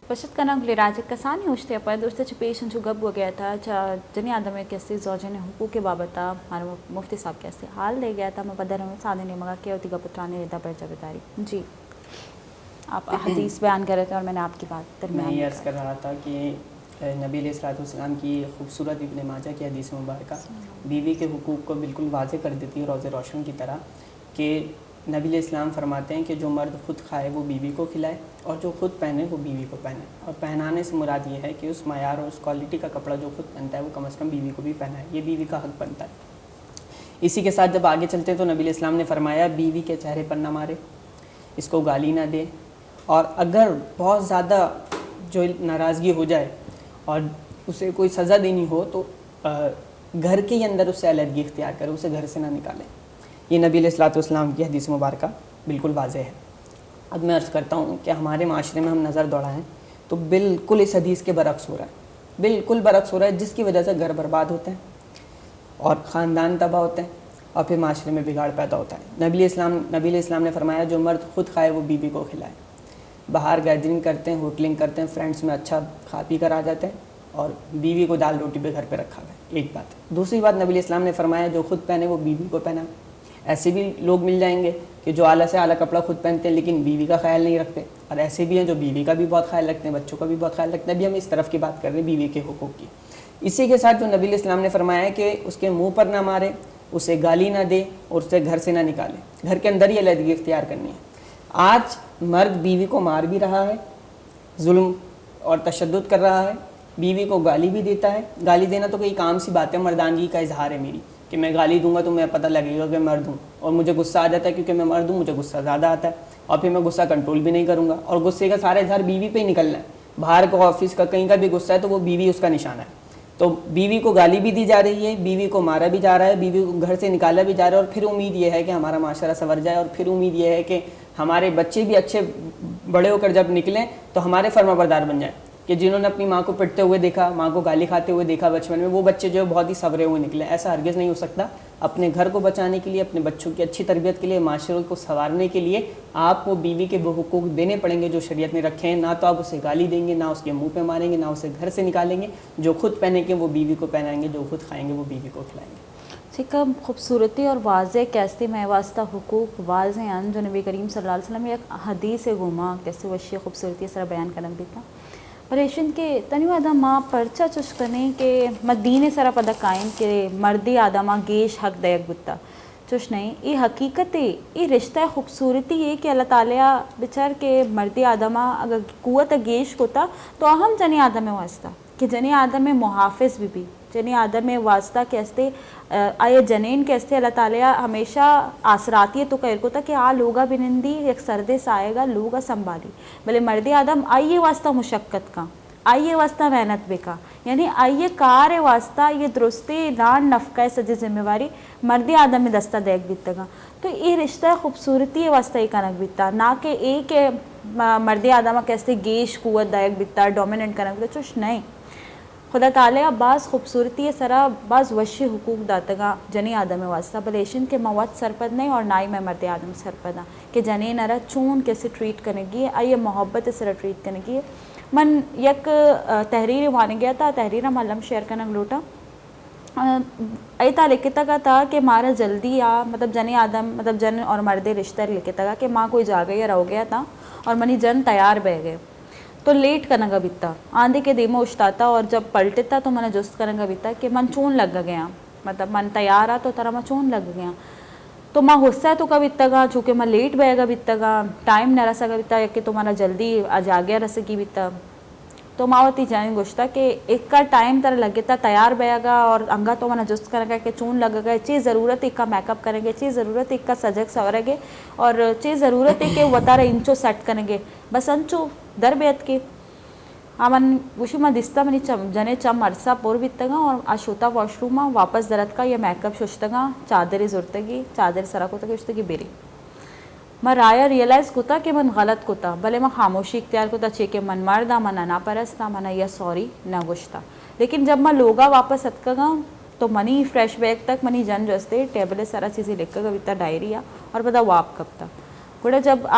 بشت king لراج کسانی ہوشتے اپنے دوست پیشن جو گب ہو گیا تھا جنی آدم کیسے زوجن حقوق کے بابتا ہمارا مفتی صاحب کیسے حال لے گیا تھا میں بدر میں سادے نے مگا کیا ہوتی گا پترانے ردا پرچہ بتاری جی آپ حدیث بیان کر رہے تھے اور میں نے آپ کی بات میں یہ عرض کر رہا تھا کہ نبی علیہ الصلوۃ والسلام کی خوبصورت ابن ماجہ کی حدیث مبارکہ بیوی کے حقوق کو بالکل واضح کر دیتی ہے روز روشن کی طرح کہ نبی علیہ السلام فرماتے ہیں کہ جو مرد خود کھائے وہ بیوی کو کھلائے اور جو خود پہنے وہ بیوی کو پہنے. اور پہنانے سے مراد یہ ہے کہ اس معیار اور اس کوالٹی کا کپڑا جو خود پہنتا ہے وہ کم از کم بیوی کو بھی پہنائے. یہ بیوی کا حق بنتا ہے. اسی کے ساتھ جب آگے چلتے ہیں تو نبی علیہ السلام نے فرمایا بیوی کے چہرے پر نہ مارے, اس کو گالی نہ دے, اور اگر بہت زیادہ جو ناراضگی ہو جائے اور اسے کوئی سزا دینی ہو تو گھر کے اندر اس سے علیحدگی اختیار کرے, اسے گھر سے نہ نکالے. یہ نبی علیہ الصلوۃ والسلام کی حدیث مبارکہ بالکل واضح ہے. اب میں عرض کرتا ہوں کہ ہمارے معاشرے میں ہم نظر دوڑائیں تو بالکل اس حدیث کے برعکس ہو رہا ہے, بالکل برعکس ہو رہا ہے, جس کی وجہ سے گھر برباد ہوتے ہیں اور خاندان تباہ ہوتے ہیں اور پھر معاشرے میں بگاڑ پیدا ہوتا ہے. نبی علیہ السلام نے فرمایا جو مرد خود کھائے وہ بیوی کو کھلائے. باہر گیدرنگ کرتے ہیں, ہوٹلنگ کرتے ہیں, فرینڈس میں اچھا کھا پی کر آ جاتے ہیں اور بیوی کو دال روٹی پہ گھر پہ رکھا ہوا ہے. ایک بات. دوسری بات نبی علیہ السلام نے فرمایا جو خود پہنے وہ بیوی کو پہنا. ایسے بھی لوگ مل جائیں گے کہ جو اعلیٰ سے اعلیٰ کپڑا خود پہنتے ہیں لیکن بیوی کا خیال نہیں رکھتے, اور ایسے بھی ہیں جو بیوی کا بھی بہت خیال رکھتے ہیں, بچوں کا بھی بہت خیال رکھتے ہیں. ابھی ہم اس طرف کی بات کر رہے ہیں بیوی کے حقوق کی. اسی کے ساتھ جو نبی علیہ السلام نے فرمایا ہے کہ اس کے منہ پر نہ مارے, اسے گالی نہ دے اور اسے گھر سے نہ نکالے, گھر کے اندر ہی علیحدگی اختیار کرنی ہے. آج مرد بیوی کو مار بھی رہا ہے, ظلم اور تشدد کر رہا ہے, بیوی کو گالی بھی دیتا ہے. گالی دینا تو کوئی عام سی بات ہے, مردانگی کا اظہار ہے میری کہ میں گالی دوں گا تو میں پتہ لگے گا کہ مرد ہوں, اور مجھے غصہ آ جاتا ہے کیونکہ میں مرد ہوں, مجھے غصہ زیادہ آتا ہے اور پھر میں غصہ کنٹرول بھی نہیں کروں گا, اور غصے کا سارا اظہار بیوی پہ ہی نکلنا ہے. باہر کا آفس کا کہیں کا بھی غصہ ہے تو وہ بیوی اس کا نشانہ ہے. تو بیوی کو گالی بھی دی جا رہی ہے, بیوی کو مارا بھی جا رہا ہے, بیوی کو گھر سے نکالا بھی جا رہا ہے, اور پھر امید یہ ہے کہ ہمارا معاشرہ سنور جائے, اور پھر امید یہ ہے کہ ہمارے بچے بھی اچھے بڑے ہو کر جب نکلیں تو ہمارے فرما بردار بن جائیں, کہ جنہوں نے اپنی ماں کو پٹتے ہوئے دیکھا, ماں کو گالی کھاتے ہوئے دیکھا بچپن میں, وہ بچے جو بہت ہی سنورے ہوئے نکلیں. ایسا ہرگز نہیں ہو سکتا. اپنے گھر کو بچانے کے لیے, اپنے بچوں کی اچھی تربیت کے لیے, معاشرے کو سنوارنے کے لیے آپ کو بیوی کے وہ حقوق دینے پڑیں گے جو شریعت نے رکھے ہیں. نہ تو آپ اسے گالی دیں گے, نہ اس کے منہ پہ ماریں گے, نہ اسے گھر سے نکالیں گے. جو خود پہنیں گے وہ بیوی کو پہنائیں گے, جو خود کھائیں گے وہ بیوی کو کھلائیں گے. کم خوبصورتی اور واضح کیسے میں واسطہ حقوق واضح ہیں جو نبی کریم صلی اللہ علیہ وسلم ایک حدیث گما کیسے وشی خوبصورتی سر بیان کرنا بھی تھا. پریشن کے تنیو آدم ماں پرچہ چش کرنے کے مدین سرا پدا قائم کے مردی آدمہ گیش حق دیکھ بتا چش نہیں. یہ حقیقت ہے, یہ رشتہ خوبصورتی ہے کہ اللہ تعالیٰ بچار کے مردی آدمہ اگر قوت گیش کوتا تو اہم جنی آدم میں واسطہ کہ جنی آدم میں محافظ بھی جنی آدم میں واسطہ کیستے آئے جنین کیستے اللہ تعالیٰ ہمیشہ آسراتی ہے تو کہر کو تھا کہ لوگا بنندی ایک سردے سے آئے گا لوگا سنبھالی. بھلے مردی آدم آئیے واسطہ مشقت کا, آئیے واسطہ محنت بے کا, یعنی آئیے کار واسطہ یہ درستی ران نفقہ سجی ذمہ واری مردی آدم میں دستہ دیکھ بیتا گا. تو یہ رشتہ خوبصورتی واسطہ ہی کنک بیتا, نہ کہ ایک مردی آدمہ کیسے گیش قوت دائک بیتا ڈومیننٹ کنک بیتا چوش نہیں. خدا تعالیٰ بعض خوبصورتی سرا بعض وشی حقوق داتگا جنی آدم واسطہ بلیشن کے مواد سرپد نہیں اور نہ ہی میں مرد آدم سرپدا کہ جنی نرا چون کیسے ٹریٹ کرنے گی آئیے محبت سرا ٹریٹ کرنے گی. من یک تحریر مانے گیا تھا, تحریر معلم شیئر کرنا لوٹا ایتا لکھتا گا تھا کہ مارا جلدی مطلب جنی آدم مطلب جن اور مرد رشتہ لکھتا گا کہ ماں کوئی جا گئی رہو گیا تھا اور منی جن تیار بہ گئے تو لیٹ کرنا گا بیتا آندھے کے دیمو اشتاتا اور جب پلٹتا تو من جست کرنا گا بیتا کہ من چون لگ گیا, مطلب من تیار تو ترا من چون لگ گیا. تو ماں غصہ ہے تو کب بیتا گا چونکہ میں لیٹ بہ گا بیتا گا, ٹائم نہ رسا گا بیتا کہ تمہارا جلدی آج آگیا رسے کی بیتا. تو ماں ہوتی جائیں گوشتا کہ ایک کا ٹائم ترا لگتا تیار بہ گا اور انگا تو من جست کرے گا کہ چون لگ گا, چیز ضرورت ایک کا میک اپ کریں گے, چیز ضرورت ایک کا سجگ سورے گے, اور چیز ضرورت ہے کہ وہ تارا انچو سیٹ کریں گے بس انچو در بیت کے من وشی میں دستا منی جنے چم عرصہ پور بیتگا اور آشوتا واش روم واپس درد کا یہ میک اپ شوشتگا چادر زورتگی چادر سرا کو تک شوشتگی بیری. میں رایا ریئلائز کوتا کہ من غلط کوتا, بھلے میں خاموشی اختیار کوتا چے کہ من مردا من نا پرستا من یا سوری نہ گوشتا. لیکن جب میں لوگا واپس اتکگا تو منی فریش بیک تک منی جن جستے ٹیبل سارا چیزیں لکھ گا بیتا ڈائری اور پتا واپ کب تھا కూడా జబ్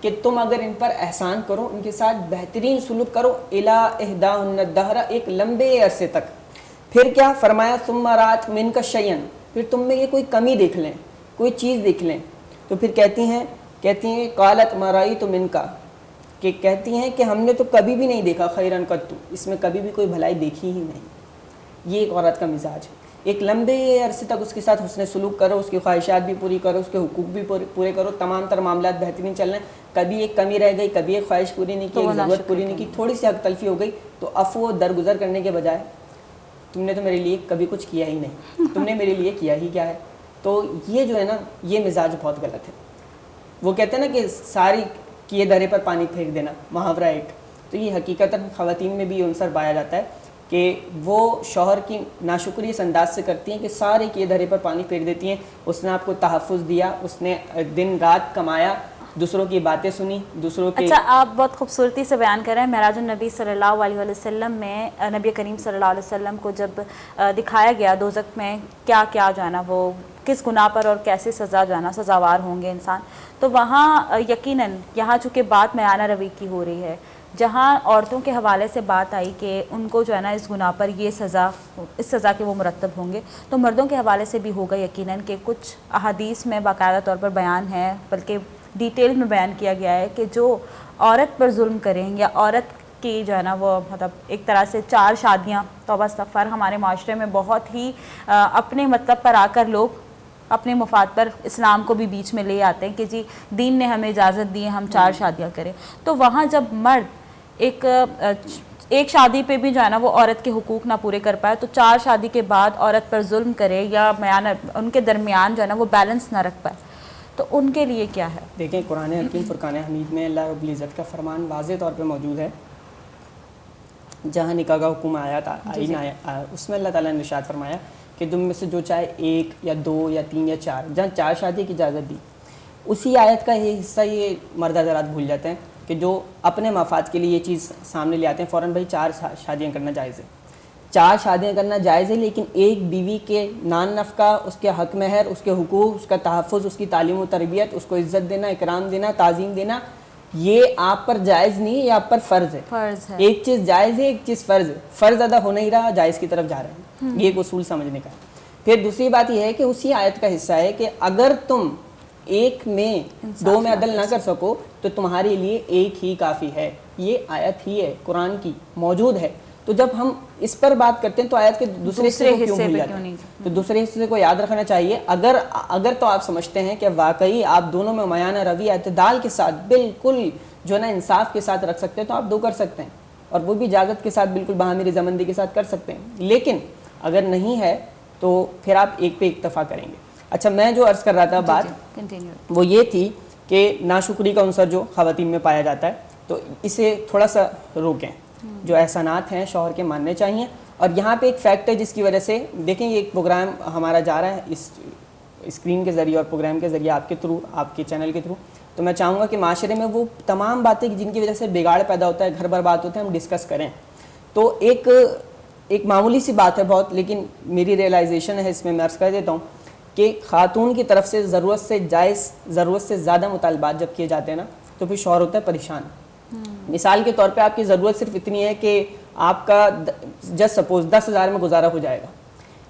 کہ تم اگر ان پر احسان کرو، ان کے ساتھ بہترین سلوک کرو، الا احداہن الدہر، ایک لمبے عرصے تک. پھر کیا فرمایا؟ ثم رات من کا شیئن، پھر تم میں یہ کوئی کمی دیکھ لیں، کوئی چیز دیکھ لیں، تو پھر کہتی ہیں قالت ما رأیت منک، کہ کہتی ہیں کہ ہم نے تو کبھی بھی نہیں دیکھا خیرن قط، اس میں کبھی بھی کوئی بھلائی دیکھی ہی نہیں. یہ ایک عورت کا مزاج ہے. ایک لمبے عرصے تک اس کے ساتھ حسن سلوک کرو، اس کی خواہشات بھی پوری کرو، اس کے حقوق بھی پورے کرو، تمام تر معاملات بہترین چل رہے ہیں، کبھی ایک کمی رہ گئی، کبھی ایک خواہش پوری نہیں کی، ایک ضرورت پوری نہیں کی، تھوڑی سی حق تلفی ہو گئی، تو عفو درگزر کرنے کے بجائے تم نے تو میرے لیے کبھی کچھ کیا ہی نہیں، تم نے میرے لیے کیا ہی کیا ہے. تو یہ جو ہے نا، یہ مزاج بہت غلط ہے. وہ کہتے ہیں نا کہ ساری کیے دھرے پر پانی پھینک دینا، محاورہ ایک. تو یہ حقیقتاً خواتین میں بھی یہ عنصر پایا جاتا ہے کہ وہ شوہر کی ناشکری اس انداز سے کرتی ہیں کہ سارے کیے دھرے پر پانی پھینک دیتی ہیں. اس نے آپ کو تحفظ دیا، اس نے دن رات کمایا، دوسروں کی باتیں سنی، دوسروں کے. اچھا، آپ بہت خوبصورتی سے بیان کر رہے ہیں. معراج النبی صلی اللہ علیہ وسلم میں نبی کریم صلی اللہ علیہ وسلم کو جب دکھایا گیا دوزخ میں کیا کیا جو ہے نا، وہ کس گناہ پر اور کیسے سزا جو ہے نا سزاوار ہوں گے انسان، تو وہاں یقیناً یہاں چونکہ بات میانہ روی کی ہو رہی ہے، جہاں عورتوں کے حوالے سے بات آئی کہ ان کو جو ہے نا اس گناہ پر یہ سزا، اس سزا کے وہ مرتب ہوں گے، تو مردوں کے حوالے سے بھی ہوگا یقیناً کہ کچھ احادیث میں باقاعدہ طور پر بیان ہے، بلکہ ڈیٹیل میں بیان کیا گیا ہے کہ جو عورت پر ظلم کریں یا عورت کی جو ہے نا وہ مطلب ایک طرح سے 4 شادیاں، توبہ استغفار، ہمارے معاشرے میں بہت ہی اپنے مطلب پر آ کر لوگ اپنے مفاد پر اسلام کو بھی بیچ میں لے آتے ہیں کہ جی دین نے ہمیں اجازت دی ہے ہم 4 شادیاں کریں. تو وہاں جب مرد ایک شادی پہ بھی جو ہے نا وہ عورت کے حقوق نہ پورے کر پائے، تو 4 شادی کے بعد عورت پر ظلم کرے یا ان کے درمیان جو ہے نا وہ بیلنس نہ رکھ پائے، تو ان کے لیے کیا ہے؟ دیکھیں قرآن حکیم فرقان حمید میں اللہ رب العزت کا فرمان واضح طور پہ موجود ہے. جہاں نکاح کا حکم آیا تھا اس میں اللہ تعالیٰ نے ارشاد فرمایا کہ تم میں سے جو چاہے 1 یا 2 یا 3 یا 4، جہاں 4 شادی کی اجازت دی، اسی آیت کا یہ حصہ یہ مرد حضرات بھول جاتے ہیں کہ جو اپنے مفاد کے لیے یہ چیز سامنے لے آتے ہیں فوراً، بھائی 4 شادیاں کرنا جائز ہے، 4 شادیاں کرنا جائز ہے، لیکن ایک بیوی کے نان نفقہ، اس کے حق مہر، اس کے حقوق، اس کا تحفظ، اس کی تعلیم و تربیت، اس کو عزت دینا، اکرام دینا، تعظیم دینا، یہ آپ پر جائز نہیں ہے، یہ آپ پر فرض ہے. ایک چیز جائز ہے، ایک چیز فرض ہے. فرض ادا ہو نہیں رہا، جائز کی طرف جا رہے ہیں. یہ ایک اصول سمجھنے کا ہے. پھر دوسری بات یہ ہے کہ اسی آیت کا حصہ ہے کہ اگر تم ایک میں 2 میں عدل نہ کر سکو تو تمہارے لیے ایک ہی کافی ہے. یہ آیت ہی ہے قرآن کی، موجود ہے. تو جب ہم اس پر بات کرتے ہیں تو آیت کے دوسرے حصے کو کیوں بھول جاتے ہیں؟ تو دوسرے حصے کو یاد رکھنا چاہیے. اگر تو آپ سمجھتے ہیں کہ واقعی آپ دونوں میں میانہ روی اعتدال کے ساتھ بالکل جو ہے نا انصاف کے ساتھ رکھ سکتے ہیں تو آپ 2 کر سکتے ہیں، اور وہ بھی اجازت کے ساتھ بالکل باہمی رضامندی کے ساتھ کر سکتے ہیں. لیکن اگر نہیں ہے تو پھر آپ ایک پہ اکتفا کریں گے. اچھا، میں جو عرض کر رہا تھا بات وہ یہ تھی کہ ناشکری کا عنصر جو خواتین میں پایا جاتا ہے، تو اسے تھوڑا سا روکیں. جو احسانات ہیں شوہر کے ماننے چاہیے. اور یہاں پہ ایک فیکٹ ہے جس کی وجہ سے دیکھیں یہ ایک پروگرام ہمارا جا رہا ہے اس اسکرین کے ذریعے اور پروگرام کے ذریعے آپ کے تھرو، آپ کے چینل کے تھرو. تو میں چاہوں گا کہ معاشرے میں وہ تمام باتیں جن کی وجہ سے بگاڑ پیدا ہوتا ہے، گھر برباد ہوتے ہیں، ہم ڈسکس کریں. تو ایک معمولی سی بات ہے بہت، لیکن میری ریئلائزیشن ہے اس میں عرض کر دیتا ہوں کہ خاتون کی طرف سے ضرورت سے جائز، ضرورت سے زیادہ مطالبات جب کیے جاتے ہیں نا تو پھر شوہر ہوتا ہے پریشان. مثال کے طور پہ آپ کی ضرورت صرف اتنی ہے کہ آپ کا جسٹ سپوز 10,000 میں گزارا ہو جائے گا،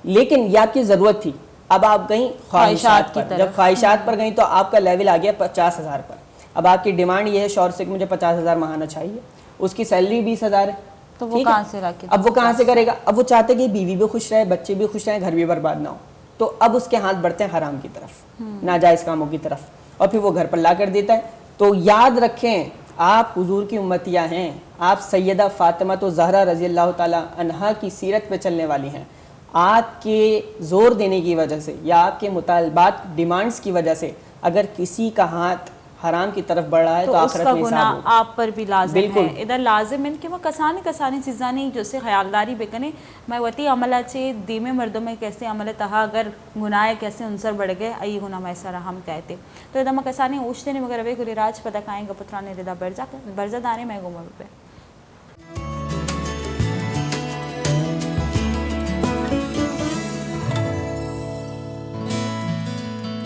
لیکن یہ آپ کی ضرورت تھی. اب آپ گئیں خواہشات پر، جب خواہشات پر گئیں تو آپ کا لیول آ گیا 50,000 پر. اب آپ کی ڈیمانڈ یہ ہے شوہر سے کہ مجھے 50,000 ماہانہ چاہیے، اس کی سیلری 20,000 ہے. تو وہ کہاں سے رکھے؟ اب وہ کہاں سے کرے گا؟ اب وہ چاہتے کہ بیوی بھی خوش رہے، بچے بھی خوش رہیں، گھر بھی برباد نہ ہو. تو اب اس کے ہاتھ بڑھتے ہیں حرام کی طرف، ناجائز کاموں کی طرف، اور پھر وہ گھر پر لا کر دیتا ہے. تو یاد رکھیں آپ حضور کی امتیاں ہیں، آپ سیدہ فاطمہ تو زہرا رضی اللہ تعالیٰ عنہا کی سیرت پہ چلنے والی ہیں. آپ کے زور دینے کی وجہ سے یا آپ کے مطالبات، ڈیمانڈز کی وجہ سے اگر کسی کا ہاتھ حرام کی طرف بڑھ رہا ہے تو آخرت میں حساب ہوگا. آپ پر بھی لازم ہے. ادھر لازم ہے کہ وہ کسانی چیزاں نہیں جو سے خیالداری بکنے میں وتی عملہ چے دیمے مردوں میں کیسے عمل تہا اگر گناہ کیسے عنصر بڑھ گئے ای گناہ میسر ہم کہتے. تو ادھر میں کسانی اوشتے نے مگر اوے گری راج پتہ کائیں گا پترانے ردا برزا دانے میں گمر پہ